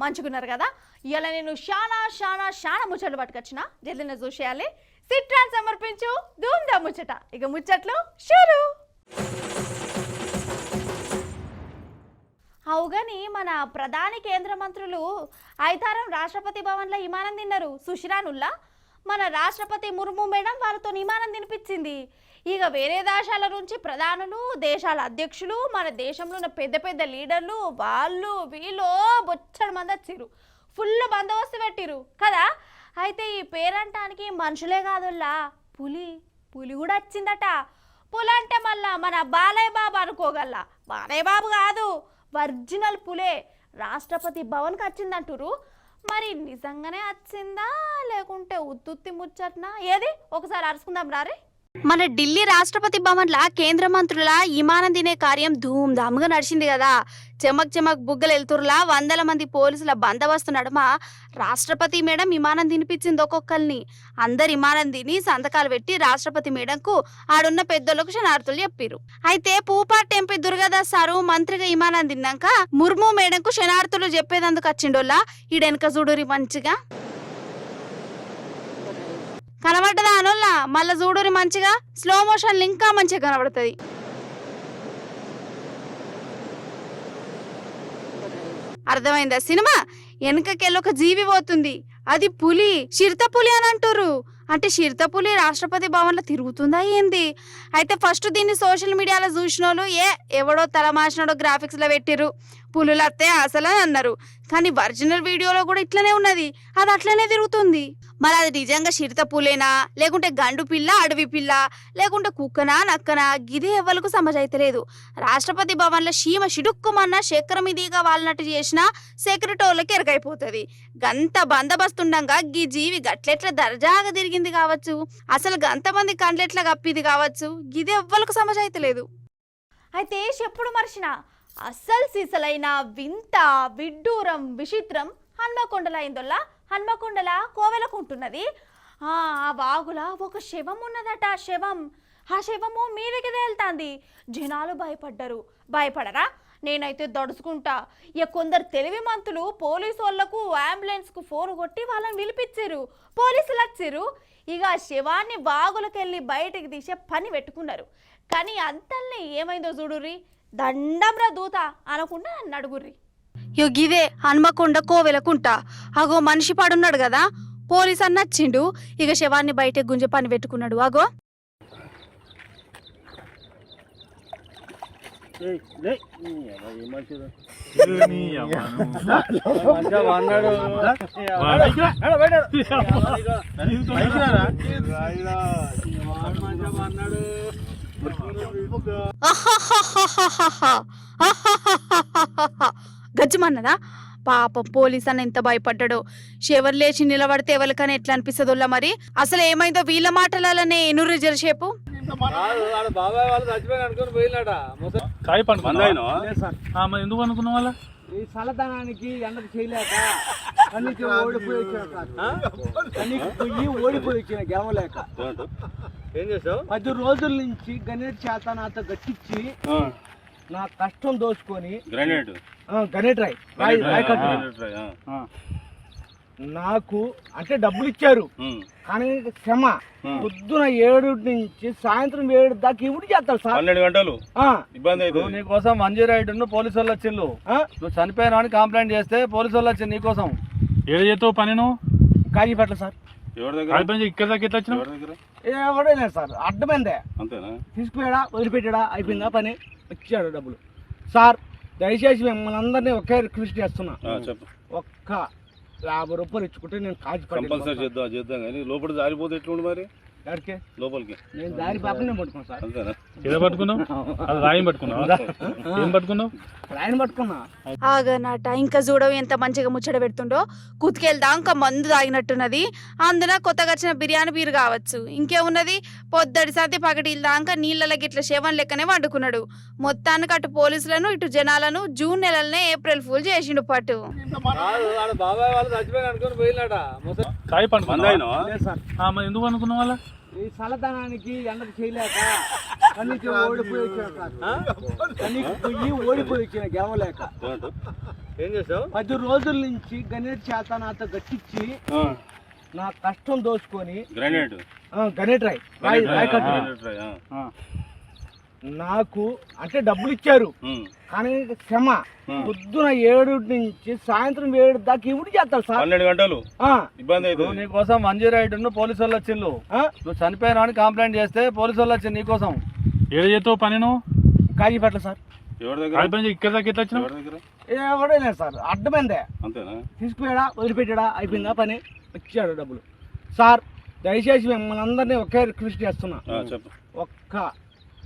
మంచుకున్నారు కదా. ఇలా నేను చాలా ముచ్చట్లు పట్టుకొచ్చిన, జల్దిన చూసేయాలి. సిట్రాన్ సమర్పించు ధూమ్ధామ్ ముచ్చట. ఇక ముచ్చట్లు షురు. అవుగాని మన ప్రధాని కేంద్ర మంత్రులు ఐతారం రాష్ట్రపతి భవన్లో విమానం తిన్నారు. సుషిరానుల్లా మన రాష్ట్రపతి ముర్ము మేడం వాళ్ళతో విమానం తినిపించింది. ఇక వేరే దేశాల నుంచి ప్రధానులు, దేశాల అధ్యక్షులు, మన దేశంలో ఉన్న పెద్ద పెద్ద లీడర్లు వాళ్ళు వీళ్ళు బొచ్చడి మంది వచ్చిర్రు. ఫుల్ బందోబస్తు పెట్టిరు కదా. అయితే ఈ పేరంటానికి మనుషులే కాదుల్లా, పులి కూడా వచ్చిందట. పులి అంటే మళ్ళా మన బాలయ్య బాబు అనుకోగల్లా. బాలయ్య బాబు కాదు, ఒరిజినల్ పులే రాష్ట్రపతి భవన్కి వచ్చిందంటురు. మరి నిజంగానే వచ్చిందా లేకుంటే ఉత్తుత్తి ముచ్చట్నా? ఏది ఒకసారి అరుచుకుందాం రారే. మన ఢిల్లీ రాష్ట్రపతి భవన్లా కేంద్ర మంత్రుల విమానం తినే కార్యం ధూమ్ధామ్గా నడిచింది కదా. చెమక్ బుగ్గలు వెళ్తురులా 100 మంది పోలీసుల బందోబస్తు నడుమ రాష్ట్రపతి మేడం విమానం తినిపించింది ఒక్కొక్కరిని. అందరు విమానం తిని సంతకాలు పెట్టి రాష్ట్రపతి మేడంకు ఆడున్న పెద్దోళ్ళకు శనార్థులు చెప్పిరు. అయితే పూపాటి ఎంపీ దుర్గాదాస్ సారు మంత్రిగా విమానం తిన్నాక ముర్ము మేడంకు శనార్థులు చెప్పేదందుకు వచ్చిండోళ్ళ. ఈడెనక చూడురి మంచిగా కనబడ్డదా అనోళ్ళ. మళ్ళా చూడురి మంచిగా స్లో మోషన్ ఇంకా మంచిగా కనబడుతుంది. అర్థమైందా సినిమా? వెనకకెళ్ళి ఒక జీవి పోతుంది, అది పులి. చిరుత పులి అని అంటారు. అంటే చిరుత పులి రాష్ట్రపతి భవన్లో తిరుగుతుందా ఏంది? అయితే ఫస్ట్ దీన్ని సోషల్ మీడియాలో చూసిన వాళ్ళు ఎవడో తలమాసినోడో గ్రాఫిక్స్ లో పెట్టిరు, పులులు అత్తే అసలు అన్నారు. కానీ ఒరిజినల్ వీడియోలో కూడా ఇట్లనే ఉన్నది, అది అట్లనే తిరుగుతుంది. మరి అది నిజంగా చిరుత పులేనా లేకుంటే గండు పిల్ల అడవి పిల్ల లేకుంటే కుక్కనా నక్కనా గిదే ఎవ్వలకు సమజైతలేదు. రాష్ట్రపతి భవన్లో షీమ షిడుక్కుమన్నా చక్రం మీదిగా వాళ్ళనట్టు చేసినా సెక్రటరీలకి ఎరగైపోతుంది. గంత బందోబస్తుండగా గీ జీవి గట్లెట్ల దర్జాగా తిరిగింది కావచ్చు, అసలు గంతమంది కండ్లెట్ల కప్పిది కావచ్చు, గిదే ఎవ్వలకు సమజైతలేదు. అయితే చెప్పుడు మర్చిన అస్సలు సీసలైన వింత విడ్డూరం విచిత్రం హన్మకొండలైందొల్లా. హన్మకొండల కోవెలకుంటున్నది. ఆ వాగుల ఒక శవం ఉన్నదట. ఆ శవము మీదకి తేలుతాంది. జనాలు భయపడ్డరు. భయపడరా? నేనైతే దడుచుకుంటా. ఇక కొందరు తెలివి మంతులు పోలీసు వాళ్లకు అంబులెన్స్కు ఫోన్ కొట్టి వాళ్ళని పిలిపించారు. పోలీసులు వచ్చిర్రు. ఇక శవాన్ని వాగులకెళ్ళి బయటికి తీసే పని పెట్టుకున్నారు. కానీ అంతల్ని ఏమైందో చూడుర్రి. దండంరా దూత అనకుండా నన్ను అడుగుర్రి. గిదే హన్మకొండ కోవెలకుంట. అగో మనిషి పడున్నాడు కదా, పోలీసు అన్న వచ్చిండు. ఇక శవాన్ని బయట గుంజ పని పెట్టుకున్నాడు. అగో గజ్జమన్నదా పాపం. పోలీస్ అన్న ఎంత భయపడ్డాడో. శివర్ లేచి నిలబడితే ఎవరికైనా ఎట్లా అనిపిస్తుందో మరి. అసలు ఏమైందో వీళ్ళ మాటలనే ఎనురు జరసేపు. ఎందుకు అనుకున్న వాళ్ళ ఈ చల్లదనానికి ఎండకు చేయలేక కన్నీకి ఓడిపోయి వచ్చిన గెలవలేక ఏం చేసావు? 10 రోజుల నుంచి గణేట్ చేత నాతో గట్టించి నా కష్టం దోచుకొని గణేట్ రాయ్ నాకు అంటే డబ్బులు ఇచ్చారు. కానీ క్షమ పొద్దున 7 నుంచి సాయంత్రం 7 దాకా ఇవి చేస్తారు సార్. 12 గంటలు ఇబ్బంది అవుతుంది. నీకోసం 108 పోలీసు వాళ్ళు వచ్చిండు. నువ్వు చనిపోయినా అని కంప్లైంట్ చేస్తే పోలీసు వాళ్ళు వచ్చింది నీకోసం. ఏడు చేస్తావు పని నువ్వు? కాజీపేట సార్. ఇక్కడ దాకా ఎట్లా వచ్చినావు? ఎవడో లేదు సార్, అడ్డమైందే. అంతేనా? తీసుకుపోయాడా వదిలిపెట్టాడా అయిపోయిందా పని, ఇచ్చాడు డబ్బులు. సార్ దయచేసి మిమ్మల్ని అందరినీ ఒకే రిక్వెస్ట్ చేస్తున్నా, ఒక్క 50 రూపాయలు ఇచ్చుకుంటే నేను కంపల్సరీ చేద్దాం కానీ లోపల జారిపోతే ఎట్లుండి మరి లోపలికి నేను దారి పాపనే పట్టుకున్నా సార్. అంతేనా? ఏదో పట్టుకున్నావు? అది రాయం పట్టుకున్నావు? ఏం పట్టుకున్నావు? రాయని పట్టుకున్నా. ఆగనట ఇంకా చూడవు ఎంత మంచిగా ముచ్చట పెడుతుండో. కుతికెళ్దా ఇంకా మందు తాగినట్టున్నది. అందులో కొత్తగా వచ్చిన బిర్యానీ బీరు కావచ్చు. ఇంకేమున్నది, పొద్దడి సర్ది పగటి దాకా నీళ్ళకి ఇట్లా శవం లెక్కనే వండుకున్నాడు. మొత్తానికి అటు పోలీసులను ఇటు జనాలను జూన్ నెలలనే ఏప్రిల్ ఫూల్ చేసిండు పట్టు. బాబాయ్ వాళ్ళు చచ్చిపోయి అనుకుని పోయినాట. ఎందుకు అనుకున్న వాళ్ళ ఈ చల్లదనానికి ఎండకు చేయలేక కన్నీకి ఓడిపోయి వచ్చిన గెలవలేక ఏం చేసావు? 10 రోజుల నుంచి గణేట్ చేత నాతో గట్టించి నా కష్టం దోచుకొని గణేట్ రాయ్ నాకు అంటే డబ్బులు ఇచ్చారు కానీ క్షమ పొద్దున 7 నుంచి సాయంత్రం 7 దాకా ఇవి చేస్తారు సార్. 12 గంటలు ఇబ్బంది అవుతుంది. నీకోసం మంజీరాయుడు పోలీసు వాళ్ళు వచ్చిండు. నువ్వు చనిపోయినా అని కంప్లైంట్ చేస్తే పోలీసు వాళ్ళు వచ్చింది నీకోసం. ఏదో చేస్తావు పని నువ్వు? కాజీపేటలో సార్. ఎవరి దగ్గర? ఇక్కడ దాకా ఎట్లా వచ్చినావు? ఎవడే లేదు సార్, అడ్డమైందే. అంతేనా? తీసుకుపోయాడా వదిలిపెట్టాడా అయిపోయిందా పని, వచ్చాడు డబ్బులు. సార్ దయచేసి మిమ్మల్ని అందరినీ ఒకే రిక్వెస్ట్ చేస్తున్నా, ఒక్క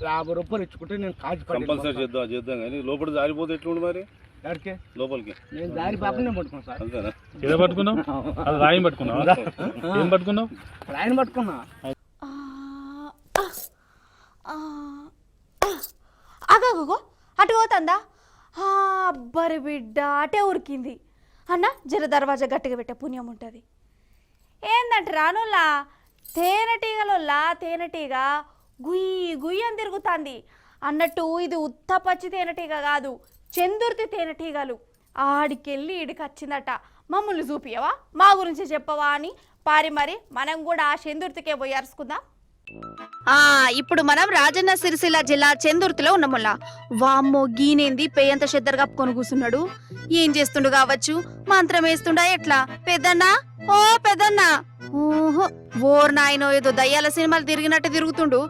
50 రూపాయలు ఇచ్చుకుంటే నేను కంపల్సరీ చేద్దాం కానీ లోపల జారిపోతే ఎట్లుండి మరి ఎక్కడికి లోపలికి? నేను దారి పాపనే పట్టుకున్నా సార్. అంతేనా? ఏదో పట్టుకున్నావు? అది రాయం పట్టుకున్నావు? ఏం పట్టుకున్నావు? రాయని పట్టుకున్నా. అగో అటు పోతుందా? అబ్బరి బిడ్డ అటే ఉరికింది అన్న. జర దర్వాజా గట్టిగా పెట్టే పుణ్యం ఉంటుంది. ఏందంటే రానుల్లా తేనెటీగ గుయ్యి గుయ్యి అని తిరుగుతుంది అన్నట్టు. ఇది ఉత్త పచ్చి తేనెటీగ కాదు, చందుర్తి తేనెటీగలు. ఆడికెళ్ళి ఈడికి వచ్చిందట. మమ్మల్ని చూపియవా, మా గురించి చెప్పవా అని మరి మనం కూడా ఆ చందుర్తికే పోయి అరుచుకుందాం. ఇప్పుడు మనం రాజన్న సిరిసిల్ల జిల్లా చందుర్తిలో ఉన్నాముల్లా. వామ్మో గీనేంది పేయంత చెద్దరు కప్పుకొని కూర్చున్నాడు. ఏం చేస్తుండు కావచ్చు, మంత్రం వేస్తుండా ఎట్లా? పెద్దన్నా, ఓ పెద్దన్నా. ఓహో ఓర్ నాయనో, ఏదో దయ్యాల సినిమాలు తిరిగినట్టు తిరుగుతుండు.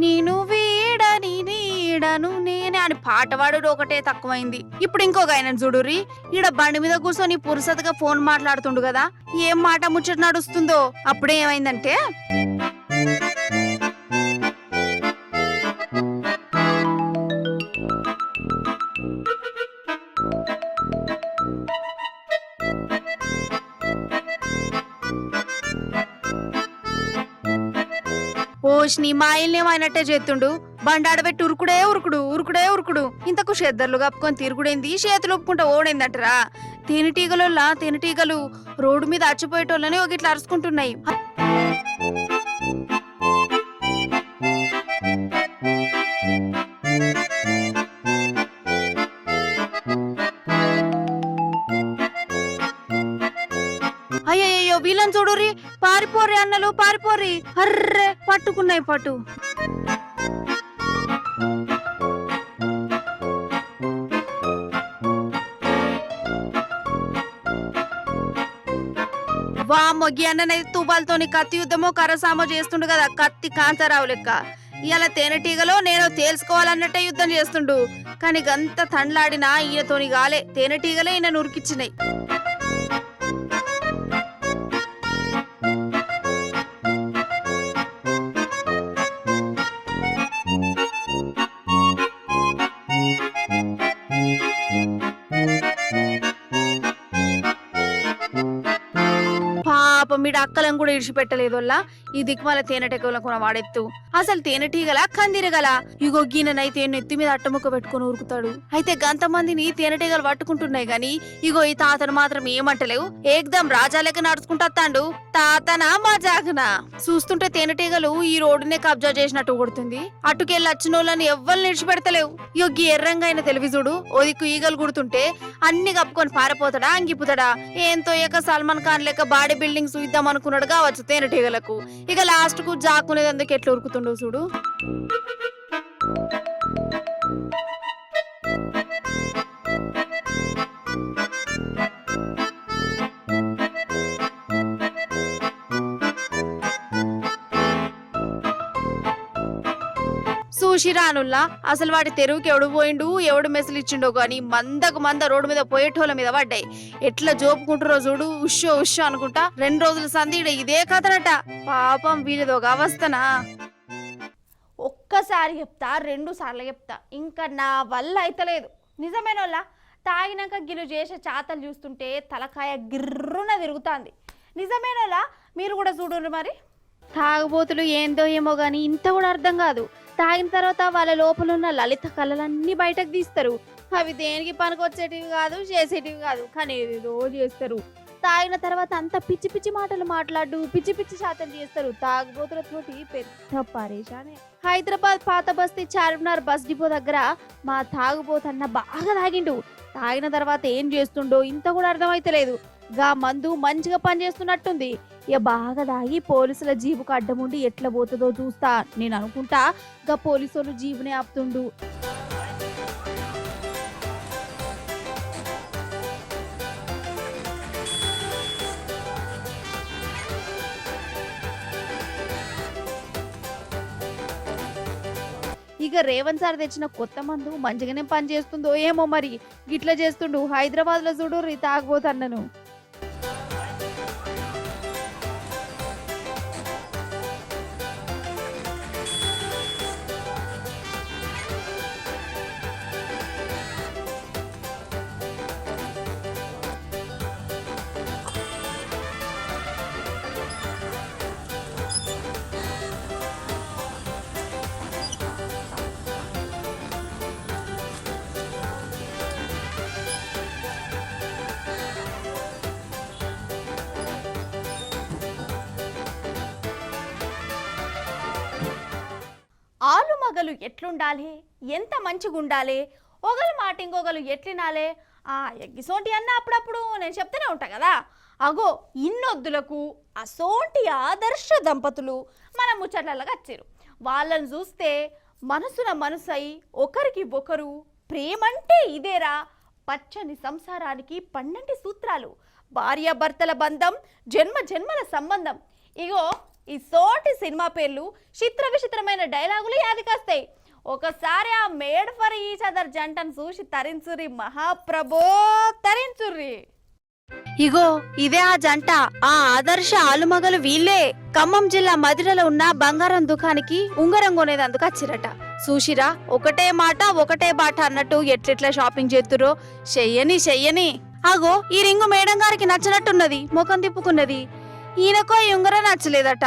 నేను వీడని నీడను నేనే అని పాట పాడు ఒకటే తక్కువైంది. ఇప్పుడు ఇంకొక ఆయన చూడుర్రి, ఈడ బండి మీద కూర్చొని పురుసతగా ఫోన్ మాట్లాడుతుండు కదా, ఏం మాట ముచ్చట నడుస్తుందో. అప్పుడే ఏమైందంటే ఓష్ని మాయల్నేమైనట్టే చేస్తుండు. బండాడబెట్టి ఉరుకుడు. ఇంతకు చెద్దర్లు కప్పుకొని తిరుగుడేంది, చేతులు ఒప్పుకుంటా ఓడైందటరా. తేనెటీగలు రోడ్డు మీద అచ్చిపోయేటోళ్ళని ఒక ఇట్లా అరుచుకుంటున్నాయి. అయ్యయ్యో వీళ్ళని చూడుర్రి, పారిపోర్రి అన్నలు పారిపోర్రి. అర్రే పట్టుకున్నాయి పట్టు. వామ్మో గీ అన్ననైతే తుబాలతోని కత్తి యుద్ధమో కరసామో చేస్తుండు కదా, కత్తి కాంతారావు లెక్క. ఇవాళ తేనెటీగలో నేను తేల్చుకోవాలన్నట్టే యుద్ధం చేస్తుండు. కానీ గంత తండ్లాడినా ఈయనతోని గాలే, తేనెటీగలే ఈయన నురికిచ్చినాయి. పాపం మీడు అక్కలను కూడా ఇడిచిపెట్టలేదోల్లా. ఈ దిక్మాల తేనెటీగల కూడా వాడెత్తు. అసలు తేనెటీగల కందిరగల. ఇగో గీననైతే నెత్తి మీద అట్టముక్క పెట్టుకుని ఉరుకుతాడు. అయితే గంతమందిని తేనెటీగలు పట్టుకుంటున్నాయి గాని ఇగో ఈ తాతను మాత్రం ఏమంటలేవు, ఏకదం రాజా లెక్క నడుచుకుంటాడు. తాతనా మజాగనా? చూస్తుంటే తేనెటీగలు ఈ రోడ్డునే కబ్జా చేసినట్టు కొడుతుంది. అటుకెళ్ళి వచ్చిన వాళ్ళని ఎవ్వరు నిడిచిపెడతలేవు. ఇగో గీ ఎర్రంగా అయిన తెలివిజుడు ఓ దిక్కు ఈగలు కుడుతుంటే అన్ని కప్పుకొని పారిపోతాడా, అంగిపుతాడా? ఏంతో ఏక సల్మాన్ ఖాన్ లెక్క బాడీ బిల్డింగ్ చూద్దాం అనుకున్నాడు కావచ్చు తేనెటీగలకు. ఇక లాస్ట్ కు జాకునేందుకు ఎట్లా ఉరుకుతుండో చూడు. చూసిరానుల్లా అసలు వాటి తెరువుకి ఎవడు పోయిండు, ఎవడు మెసలు ఇచ్చిండో గాని మందకు మంద రోడ్డు మీద పోయేటోళ్ళ మీద పడ్డాయి. ఎట్లా జోపుకుంటారో చూడు, ఉషో అనుకుంటా. 2 రోజుల సంధి ఇదే కథనట. పాపం వీళ్ళదొక అవస్థనా. ఒక్కసారి చెప్తా, 2 సార్లు చెప్తా, ఇంకా నా వల్ల అయితలేదు. నిజమేనోళ్ళ తాగినాక గిలు చేసే చాతలు చూస్తుంటే తలకాయ గిర్రున తిరుగుతుంది. నిజమేనోళ్ళ మీరు కూడా చూడండి. మరి తాగుబోతులు ఏందో ఏమో గాని ఇంత కూడా అర్థం కాదు. తాగిన తర్వాత వాళ్ళ లోపల ఉన్న లలిత కళలన్నీ బయటకు తీస్తారు. అవి దేనికి పనికొచ్చేటివి కాదు, చేసేటివి కాదు, కానీ ఏదో చేస్తారు. తాగిన తర్వాత అంత పిచ్చి పిచ్చి మాటలు మాట్లాడు పిచ్చి పిచ్చి శాతం చేస్తారు. తాగుబోతులతోటి పెద్ద పరేషానే. హైదరాబాద్ పాత బస్తీ చార్మినార్ బస్ డిపో దగ్గర మా తాగుబోతన్న బాగా తాగిండు. తాగిన తర్వాత ఏం చేస్తుండో ఇంత కూడా అర్థమైతలేదు. గా మందు మంచిగా పనిచేస్తున్నట్టుంది. ఇక బాగా తాగి పోలీసుల జీబుకు అడ్డముండి ఎట్లా పోతుందో చూస్తా నేను అనుకుంటా. గా పోలీసులు జీబునే ఆపుతుండు. ఇక రేవంత్ సార్ తెచ్చిన కొత్త మందు మంచిగానే పని చేస్తుందో ఏమో మరి. గిట్లా చేస్తుండు. హైదరాబాద్ లో చూడు తాగబోతన్నను. ఆలు మగలు ఎట్లుండాలి, ఎంత మంచిగా ఉండాలి, ఒకరు మాట ఇంకొకరు ఎట్లినాలే ఎగ్గిసోంటి అన్న అప్పుడప్పుడు నేను చెప్తూనే ఉంటా కదా. అగో ఇన్నొద్దులకు అసోంటి ఆదర్శ దంపతులు మన ముచ్చట్లగా వచ్చారు. వాళ్ళని చూస్తే మనసున మనసై ఒకరికి ఒకరు ప్రేమంటే ఇదేరా, పచ్చని సంసారానికి 12 సూత్రాలు, భార్యాభర్తల బంధం జన్మ జన్మల సంబంధం. ఇగో ఈ సోటి సినిమా పేర్లు చిత్ర విచిత్రమైన డైలాగులు యాదికొస్తాయి. ఒకసారి ఆ మేడ్ ఫర్ ఈచ్ అదర్ జంటను చూసి తరించుర్రి మహాప్రభో, తరించుర్రి. ఇగో ఇదే ఆ జంట, ఆ ఆదర్శ ఆలుమగలు వీళ్ళే. ఖమ్మం జిల్లా మధిరలో ఉన్న బంగారం దుకాణానికి ఉంగరం కొనేదందుకు వచ్చిరట. చూసిరా, ఒకటే మాట ఒకటే బాట అన్నట్టు ఎట్లెట్లా షాపింగ్ చేస్తురో. చెయ్యని అగో ఈ రింగు మేడం గారికి నచ్చినట్టున్నది, ముఖం తిప్పుకున్నది. ఈయనకో ఈ ఉంగరం నచ్చలేదట.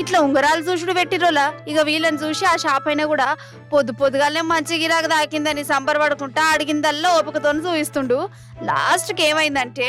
ఇట్లా ఉంగరాలు చూసుడు పెట్టిరోలా. ఇక వీళ్ళని చూసి ఆ షాప్ అయినా కూడా పొద్దుగాలనే మంచి గిరాకు దాకిందని సంబరపడుకుంటా అడిగిందల్లా ఓపికతో చూపిస్తుండు. లాస్ట్కి ఏమైందంటే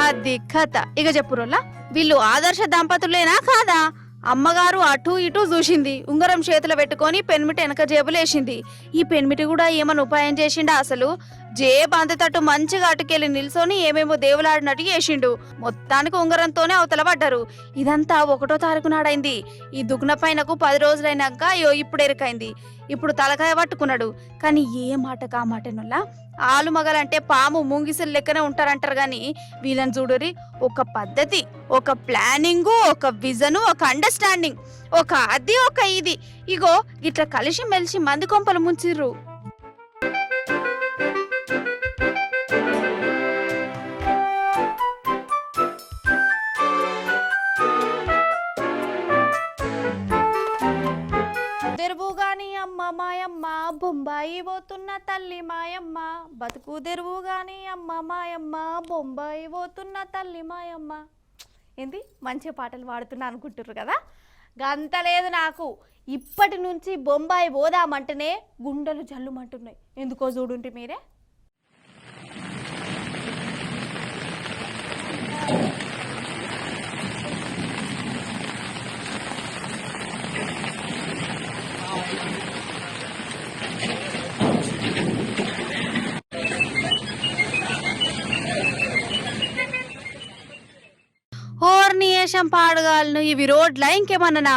అది కథ. ఇక చెప్పురోలా, వీళ్ళు ఆదర్శ దంపతులేనా కాదా? అమ్మగారు అటు ఇటు చూసింది, ఉంగరం చేతిలో పెట్టుకొని పెన్మిటి వెనక జేబులేసింది. ఈ పెన్మిటి కూడా ఏమన్నా ఉపాయం చేసిండా అసలు? జేబు అంతటట్టు మంచిగా అటుకెళ్ళి నిల్చొని ఏమేమో దేవులాడినట్టు చేసిండు. మొత్తానికి ఉంగరంతోనే అవతల పడ్డారు. ఇదంతా 1వ తారీఖు నాడైంది. ఈ దుగ్న పైనకు 10 రోజులైనాక ఇప్పుడు ఎరుకైంది. ఇప్పుడు తలకాయ పట్టుకున్నాడు. కానీ ఏ మాట కా మాటనుల్లా, ఆలు మగలంటే పాము ముంగిసలు లెక్కనే ఉంటారంటారు. గాని వీళ్ళని చూడరి, ఒక పద్ధతి, ఒక ప్లానింగ్, ఒక విజన్, ఒక అండర్స్టాండింగ్, ఒక అది ఒక ఇది. ఇగో ఇట్లా కలిసి మెలిసి మంది కొంపలు ముంచిర్రు. తెరువుగాని అమ్మ మాయమ్మ, బొంబాయి పోతున్న తల్లి మాయమ్మ. బతుకు తెరువుగాని అమ్మ మాయమ్మ, బొంబాయి పోతున్న తల్లి మాయమ్మ. ఏంది మంచి పాటలు పాడుతున్నా అనుకుంటుర్రు కదా. గంత లేదు నాకు. ఇప్పటి నుంచి బొంబాయి పోదామంటేనే గుండెలు జల్లుమంటున్నాయి. ఎందుకో చూడుంటే మీరే. ఓర్ని ఏషం పాడగాలను ఇవి రోడ్లా ఇంకేమన్నా?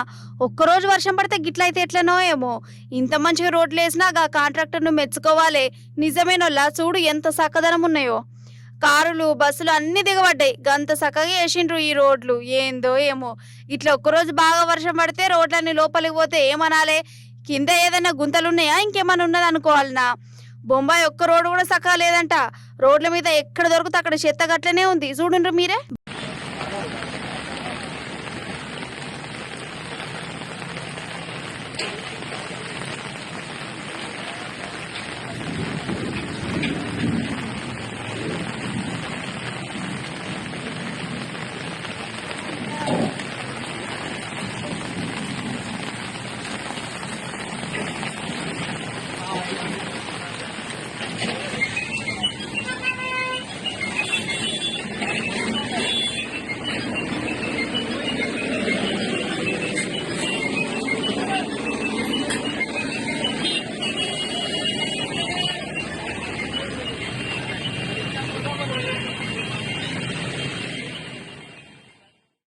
ఒక్కరోజు వర్షం పడితే గిట్లయితే ఎట్లనో ఏమో. ఇంత మంచిగా రోడ్లు వేసినా గా కాంట్రాక్టర్ను మెచ్చుకోవాలి. నిజమేనోళ్ళ చూడు ఎంత చక్కదనం ఉన్నాయో. కారులు బస్సులు అన్ని దిగబడ్డాయి. గంత చక్కగా వేసిండ్రు ఈ రోడ్లు. ఏందో ఏమో, ఇట్లా ఒక్కరోజు బాగా వర్షం పడితే రోడ్లన్నీ లోపలికి పోతే ఏమనాలే? కింద ఏదైనా గుంతలున్నాయా ఇంకేమన్నా ఉన్నది అనుకోవాలనా? బొంబాయి ఒక్క రోడ్డు కూడా చక్కగా లేదంట. రోడ్ల మీద ఎక్కడ దొరికితే అక్కడ చెత్త గట్లనే ఉంది. చూడండి మీరే.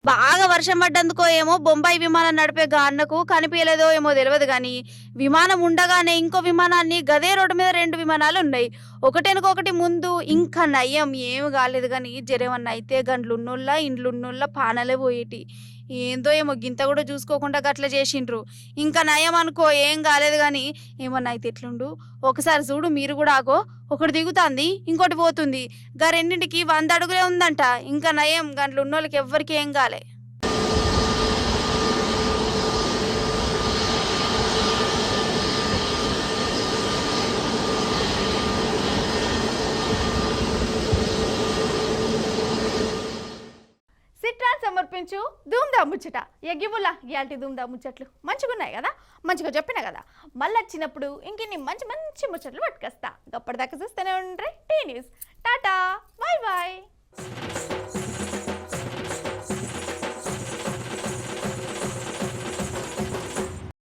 బాగా వర్షం పడ్డందుకో ఏమో బొంబాయి విమానం నడిపే అన్నకు కనిపించలేదో ఏమో తెలియదు కానీ విమానం ఉండగానే ఇంకో విమానాన్ని గదే రోడ్డు మీద 2 విమానాలు ఉన్నాయి. ఒకటెనకొకటి ముందు. ఇంకా నయ్యం ఏమి కాలేదు కానీ జరేమన్నా అయితే గండ్లున్నోళ్ళ ఇండ్లున్నోళ్ళ పానలే పోయేటి. ఏందో ఏమో గింత కూడా చూసుకోకుండా గట్ల చేసిండ్రు. ఇంకా నయం అనుకో ఏం కాలేదు కానీ ఏమన్నా అయితే ఎట్లుండు. ఒకసారి చూడు మీరు కూడా ఆగో, ఒకటి దిగుతుంది ఇంకోటి పోతుంది. గా రెండింటికి 100 అడుగులే ఉందంట. ఇంకా నయం గంటలు ఉన్నోళ్ళకి ఎవ్వరికి ఏం కాలే. సిట్రాన్ సమర్పించు ధూమ్దా ముచ్చట. ఎగ్గిబుల్లా ఇయాల్టి ధూమ్దా ముచ్చట్లు మంచిగున్నాయి కదా, మంచిగా చెప్పిన కదా. మళ్ళీ వచ్చినప్పుడు ఇంకిన్ని మంచి మంచి ముచ్చట్లు పట్టుకొస్తా. అప్పటిదాకా చూస్తూనే ఉండ్రి T News. Tata, bye bye.